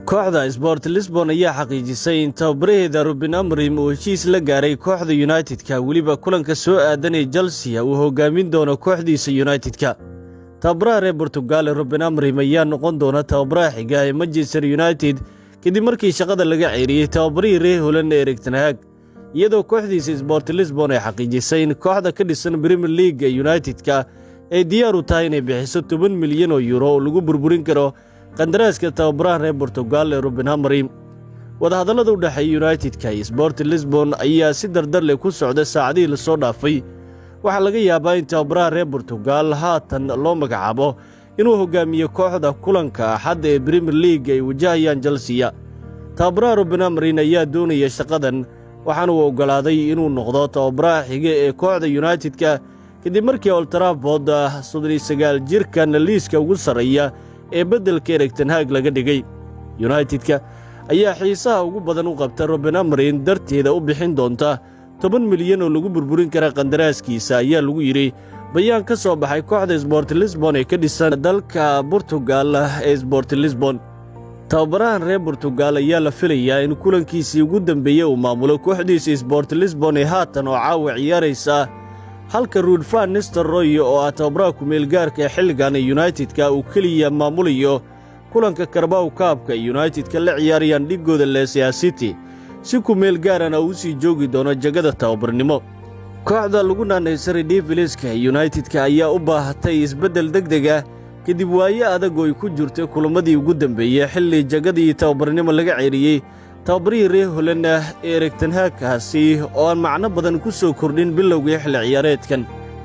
kooxda Sport Lisbon ayaa xaqiijisay in tababaraheeda Ruben Amorim uu heshiis la gaaray kooxda United-ka weliba kulanka soo aadanay Chelsea uu hogaamin doono kooxdiisa United-ka. Tababaraha reer Portugal Ruben Amorim ayaa noqon doona tababaraha xiga ee Manchester United kadib markii shaqada laga ceyriyay tababarihii reer Holland Erik ten Hag, iyadoo kooxdiisa Sport Lisbon ay xaqiijisay in kooxda ka dhisan Premier League ee United-ka ay diyaar u tahay inay bixiso 10 milyan oo euro oo lagu burburin karo qandaraaska tababaraha reer Portugal Ruben Amorim. Wadahadallada u dhaxeeya United-ka iyo Sport Lisbon ayaa si dardar leh ku socda saacadihii la soo dhaafay. Waxaa laga yaabaa in tababaraha reer Portugal haatan loo magacaabo inuu hogaamiyo kooxda kulanka Axadda ee Premier League ay wajahayaan Chelsea. Tababaraha Ruben Amorim ayaa doonaya shaqadan waxaana uu ogolaaday inuu noqdo tababaraha xiga ee kooxda United-ka kadib markii Old Trafford 39 jirkan liiska ugu sarreeya ee beddelka Erik ten Hag laga dhigay. United-ka ayaa xiisaha ugu badan u qabta Ruben Amorim darteeda u bixin doonta 10 milyan oo lagu burburin kara qandaraaskiisa ayaa lagu yiri bayaan ka soo baxay kooxda Sport Lisbon ee ka dhisan dalka Portugal ee Sport Lisbon. Tababarahan reer Portugal ayaa la filayaa in kulankiisii ugu dambeeyay uu maamulo kooxdiisa Sport Lisbon ee haatan oo caawa ciyaaraysa, halka Ruud van Nistelrooy oo tababaraha ku-meel gaarka ee xilligan United-ka uu kaliya maamulayo kulanka Carabao Cup-ka United-ka la ciyaarayaan dhigooda Leicester City si ku-meel gaarana uu sii joogi doono jagada tababarnimo. Kooxda lagu naanaysaray Devils-ka United-ka ayaa u baahatay isbeddel degdeg ah kadib waaye adag oo ay ku jirtay kulamadii ugu dambeeyay xilli jagadii tababarnimo laga ceyriyay tababarihii reer Holland Erik ten Hag kaasi oo aan macno badan ku soo kordhin bilowgii xilli ciyaareedkan.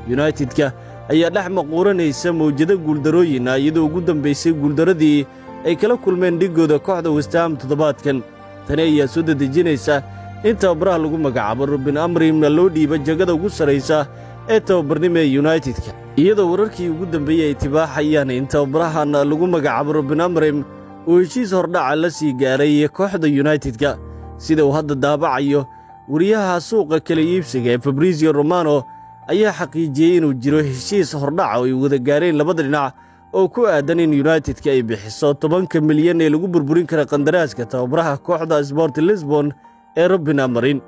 United-ka ayaa dhex maquuranaysa mawjado guuldarooyin iyadoo ugu dambeysay guuldaradii ay kala kulmeen dhigooda kooxda West Ham toddobaadkan. Tani ayaa soo dedejinaysa in tababaraha lagu magacaabo Ruben Amorim loo dhiibo jagada ugu sarreysa ee tababarnimo ee United-ka, iyadoo wararkii ugu dambeeyay ay tibaaxayaan in tababarahan lagu magacaabo Ruben Amorim uu heshiis hordhaca la sii gaaray kooxda United-ka. Sida uu hadda daabacayo wariyaha suuqa kala iibsiga ee Fabrizio Romano ayaa xaqiijiyay inuu jiro heshiis hordhaca oo ay wada gaareen labada dhinac oo ku aadan in United-ka ay bixiso 10 milyan ee lagu burburin kara qandaraaska tababaraha kooxda Sport Lisbon ee Ruben Amorim,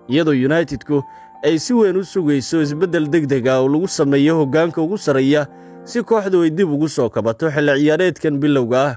iyadoo United-ku ay si weyn u sugayso isbeddel degdeg ah oo lagu sameeyo hoggaanka ugu sarreeya si kooxdu ay dib ugu soo kabato xilli ciyaareedkan bilowga ah.